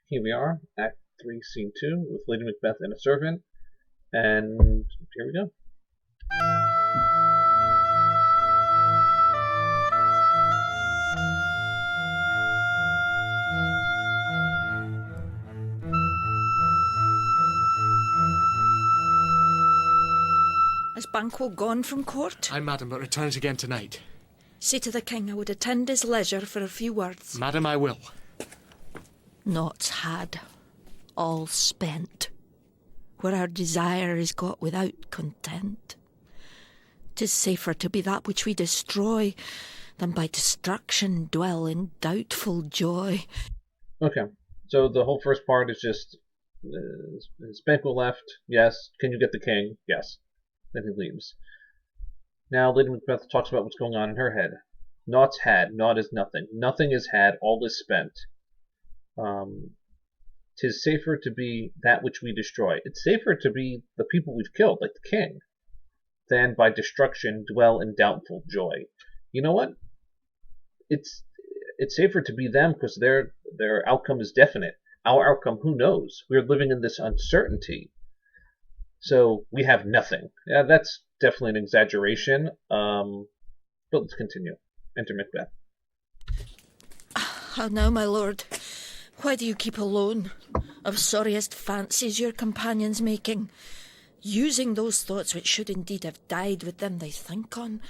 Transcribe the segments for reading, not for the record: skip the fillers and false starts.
Here we are, Act 3, Scene 2, with Lady Macbeth and a servant, and here we go. Is Banquo gone from court? Aye, madam, but returns again tonight. Say to the king I would attend his leisure for a few words. Madam, I will. Naught's had, all spent, where our desire is got without content. 'Tis safer to be that which we destroy than by destruction dwell in doubtful joy. Okay, so the whole first part is just, is Banquo left? Yes. Can you get the king? Yes. Then he leaves. Now Lady Macbeth talks about what's going on in her head. Naught's had, naught is nothing. Nothing is had, all is spent. 'Tis safer to be that which we destroy. It's safer to be the people we've killed, like the king, than by destruction dwell in doubtful joy. You know what? It's safer to be them because their outcome is definite. Our outcome, who knows? We're living in this uncertainty. So we have nothing. Yeah, that's definitely an exaggeration. But let's continue. Enter Macbeth. How now, my lord? Why do you keep alone? Of sorriest fancies your companions making, using those thoughts which should indeed have died with them they think on.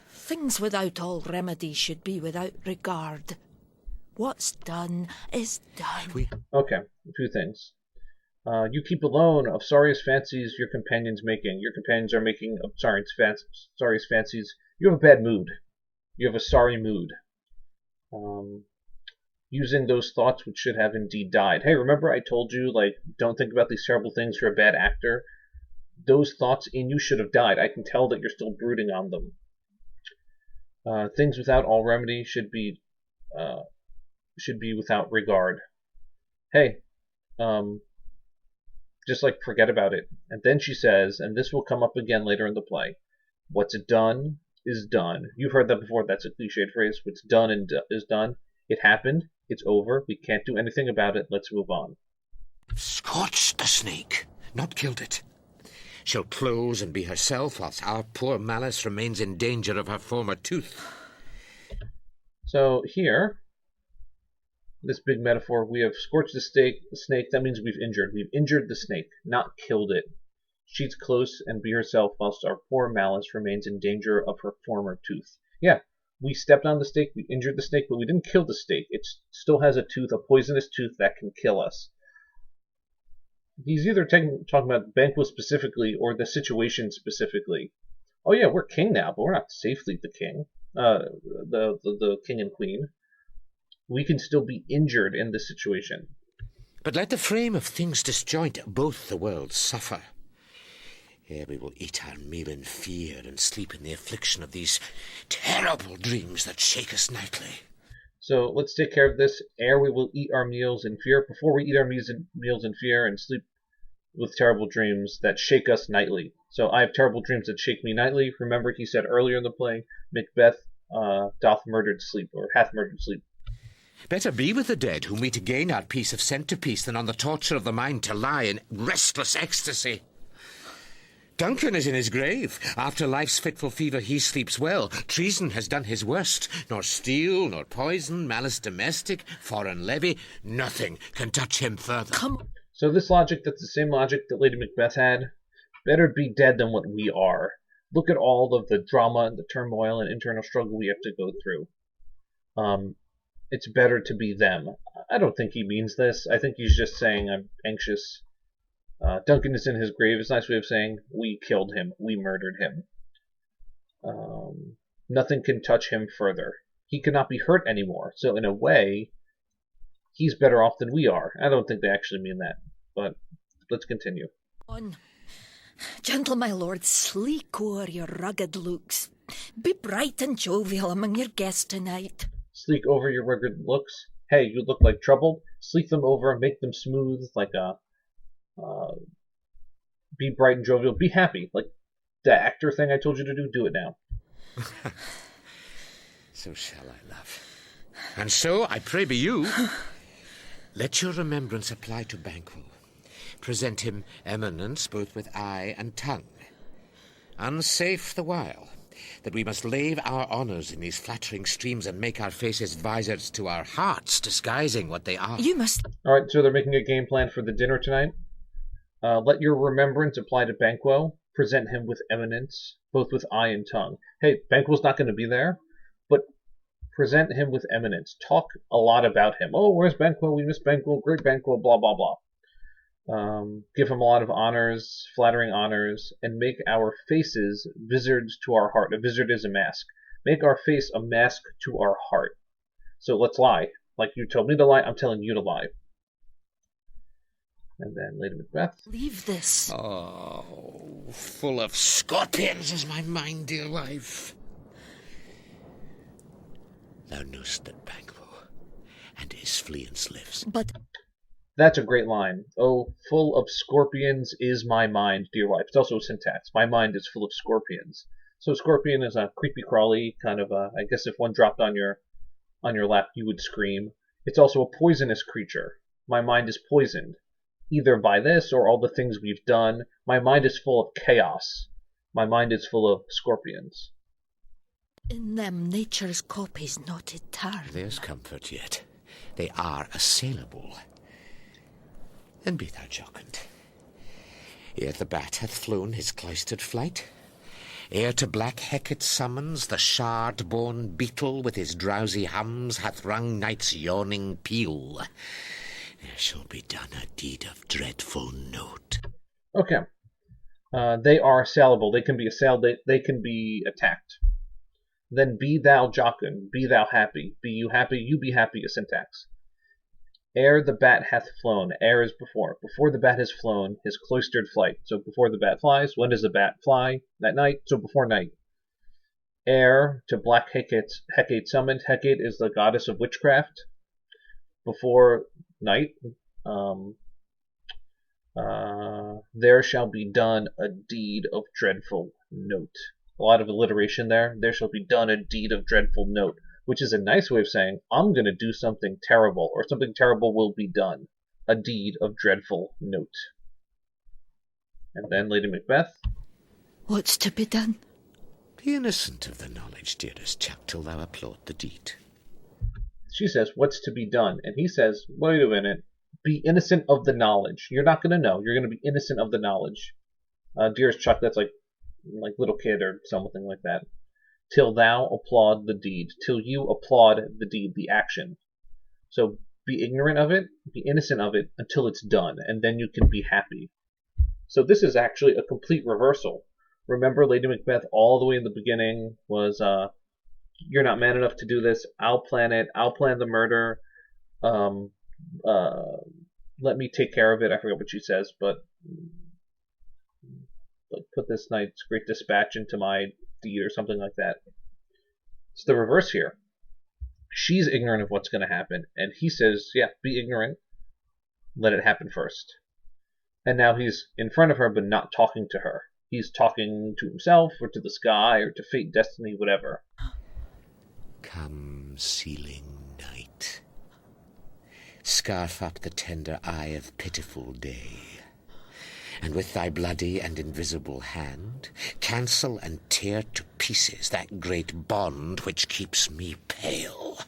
Things without all remedy should be without regard. What's done is done. Okay, a few things. You keep alone of sorriest fancies your companions making. Your companions are making of sorriest fancies. You have a bad mood. You have a sorry mood. Using those thoughts which should have indeed died. Hey, remember I told you, like, don't think about these terrible things, you're a bad actor? Those thoughts in you should have died. I can tell that you're still brooding on them. Things without all remedy should be without regard. Hey, just like forget about it. And then she says, and this will come up again later in the play, what's done is done. You've heard that before. That's a cliched phrase. What's done is done. It happened. It's over. We can't do anything about it. Let's move on. Scorched the snake, not killed it. She'll close and be herself, whilst our poor Malice remains in danger of her former tooth. So here, this big metaphor, we have scorched the snake. That means we've injured. We've injured the snake, not killed it. She's close and be herself, whilst our poor Malice remains in danger of her former tooth. Yeah, we stepped on the snake, we injured the snake, but we didn't kill the snake. It still has a tooth, a poisonous tooth that can kill us. He's either talking about Banquo specifically or the situation specifically. Oh yeah, we're king now, but we're not safely the king. The king and queen. We can still be injured in this situation. But let the frame of things disjoint, both the worlds suffer. Ere we will eat our meal in fear and sleep in the affliction of these terrible dreams that shake us nightly. So let's take care of this. Ere we will eat our meals in fear, before we eat our meals in fear and sleep with terrible dreams that shake us nightly. So I have terrible dreams that shake me nightly. Remember, he said earlier in the play, Macbeth hath murdered sleep. Better be with the dead, whom we to gain our peace have sent to peace, than on the torture of the mind to lie in restless ecstasy. Duncan is in his grave. After life's fitful fever he sleeps well. Treason has done his worst. Nor steel, nor poison, malice domestic, foreign levy, nothing can touch him further. So this logic, that's the same logic that Lady Macbeth had. Better be dead than what we are. Look at all of the drama and the turmoil and internal struggle we have to go through. It's better to be them. I don't think he means this. I think he's just saying I'm anxious. Duncan is in his grave. It's a nice way of saying we killed him. We murdered him. Nothing can touch him further. He cannot be hurt anymore. So in a way, he's better off than we are. I don't think they actually mean that. But let's continue. On. Gentle my lord, sleek o'er your rugged looks. Be bright and jovial among your guests tonight. Sleek over your rugged looks? Hey, you look like trouble. Sleek them over, make them smooth, like a... be bright and jovial, be happy. Like the actor thing I told you to do it now. So shall I, love. And so, I pray be you. Let your remembrance apply to Banquo. Present him eminence both with eye and tongue. Unsafe the while, that we must lave our honours in these flattering streams and make our faces visors to our hearts, disguising what they are. You must... All right, so they're making a game plan for the dinner tonight. Let your remembrance apply to Banquo. Present him with eminence, both with eye and tongue. Hey, Banquo's not going to be there, but present him with eminence. Talk a lot about him. Oh, where's Banquo? We miss Banquo. Great Banquo, blah, blah, blah. Give him a lot of honors, flattering honors, and make our faces visards to our heart. A vizard is a mask. Make our face a mask to our heart. So let's lie. Like you told me to lie, I'm telling you to lie. And then Lady Macbeth. Leave this. Oh, full of scorpions is my mind, dear wife. Thou know'st that Banquo and his fleance lives. But... That's a great line. Oh, full of scorpions is my mind, dear wife. It's also a syntax. My mind is full of scorpions. So scorpion is a creepy crawly kind of I guess if one dropped on your lap, you would scream. It's also a poisonous creature. My mind is poisoned, either by this or all the things we've done. My mind is full of chaos. My mind is full of scorpions. in them nature's copies not eternal. There's comfort yet. They are assailable. And be thou jocund. Ere the bat hath flown his cloistered flight, ere to black Hecate summons the shard-born beetle with his drowsy hums hath rung night's yawning peal, there shall be done a deed of dreadful note. Okay. They are assailable. They can be assailed. They can be attacked. Then be thou jocund. Be thou happy. Be you happy. You be happy. A syntax. Ere the bat hath flown. Ere is before. Before the bat has flown, his cloistered flight. So before the bat flies. When does the bat fly? At night. So before night. Ere to black Hecate summoned. Hecate is the goddess of witchcraft. Before night. There shall be done a deed of dreadful note. A lot of alliteration there. There shall be done a deed of dreadful note, which is a nice way of saying, I'm going to do something terrible, or something terrible will be done. A deed of dreadful note. And then Lady Macbeth. What's to be done? Be innocent of the knowledge, dearest chuck, till thou applaud the deed. She says, what's to be done? And he says, wait a minute. Be innocent of the knowledge. You're not going to know. You're going to be innocent of the knowledge. Dearest Chuck, that's like little kid or something like that. Till thou applaud the deed. Till you applaud the deed, the action. So be ignorant of it, be innocent of it until it's done, and then you can be happy. So this is actually a complete reversal. Remember Lady Macbeth all the way in the beginning was, you're not man enough to do this. I'll plan it. I'll plan the murder. Let me take care of it. I forget what she says, but like put this night's great dispatch into my deed or something like that. It's the reverse here. She's ignorant of what's going to happen, and he says, yeah, be ignorant. Let it happen first. And now he's in front of her, but not talking to her. He's talking to himself, or to the sky, or to fate, destiny, whatever. Come, sealing night. Scarf up the tender eye of pitiful day, and with thy bloody and invisible hand cancel and tear to pieces that great bond which keeps me pale.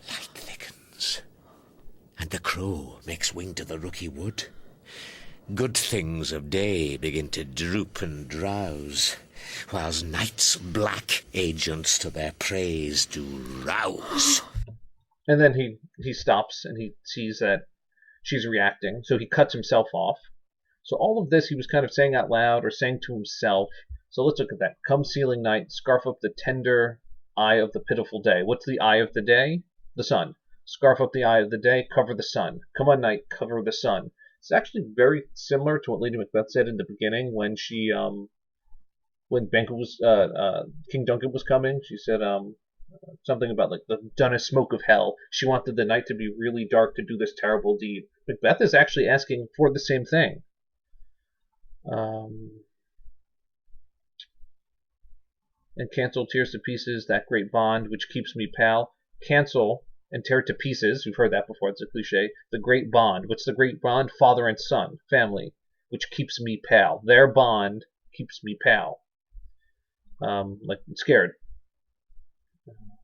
Light thickens, and the crow makes wing to the rooky wood. Good things of day begin to droop and drowse, whilst night's black agents to their praise do rouse. And then he stops and he sees that she's reacting, so he cuts himself off. So all of this he was kind of saying out loud or saying to himself. So let's look at that. Come sealing night, scarf up the tender eye of the pitiful day. What's the eye of the day? The sun. Scarf up the eye of the day, cover the sun. Come on night, cover the sun. It's actually very similar to what Lady Macbeth said in the beginning when she when Banquo was King Duncan was coming. She said something about like the dunnest smoke of hell. She wanted the night to be really dark to do this terrible deed. Macbeth is actually asking for the same thing. And cancel tears to pieces that great bond which keeps me pale. Cancel and tear to pieces. We've heard that before. It's a cliche. The great bond. What's the great bond? Father and son, family, which keeps me pale. Their bond keeps me pale. Like scared.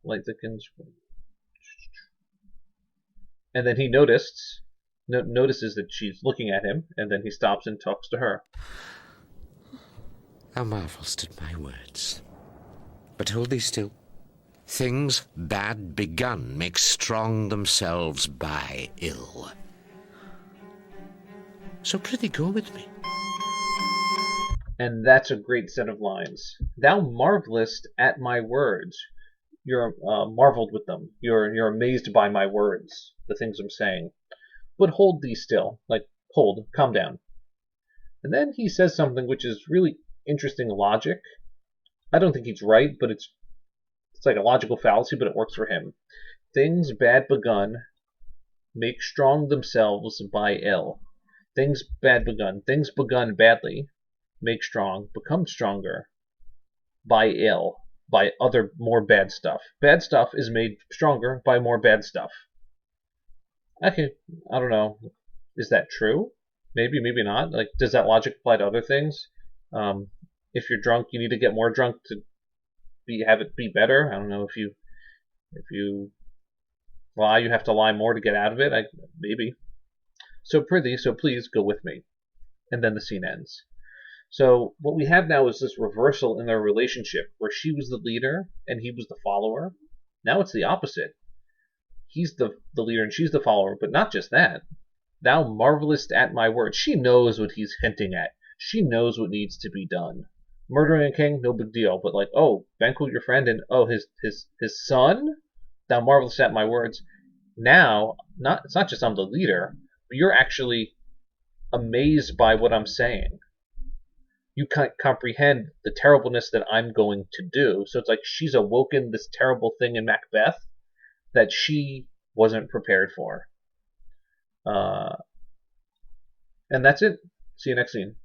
Light thickens. And then he notices that she's looking at him, and then he stops and talks to her. Thou marvelst at my words. But hold thee still. Things bad begun make strong themselves by ill. So prithee go with me. And that's a great set of lines. Thou marvelest at my words. You're marveled with them. You're amazed by my words, the things I'm saying. But hold thee still. Like, hold, calm down. And then he says something which is really interesting logic. I don't think he's right, but it's like a logical fallacy, but it works for him. Things bad begun make strong themselves by ill. Things bad begun. Things begun badly make strong, become stronger by ill, by other more bad stuff. Bad stuff is made stronger by more bad stuff. Okay, I don't know. Is that true? Maybe, maybe not. Like, does that logic apply to other things? If you're drunk, you need to get more drunk to have it be better. I don't know if you lie, you have to lie more to get out of it. Maybe. So prithee, so please go with me. And then the scene ends. So what we have now is this reversal in their relationship, where she was the leader and he was the follower. Now it's the opposite. He's the leader and she's the follower, but not just that. Thou marvelest at my word. She knows what he's hinting at. She knows what needs to be done. Murdering a king, no big deal. But like, oh, banquet your friend and oh, his son? Thou marvelest at my words. Now, it's not just I'm the leader, but you're actually amazed by what I'm saying. You can't comprehend the terribleness that I'm going to do. So it's like she's awoken this terrible thing in Macbeth that she wasn't prepared for. And that's it. See you next scene.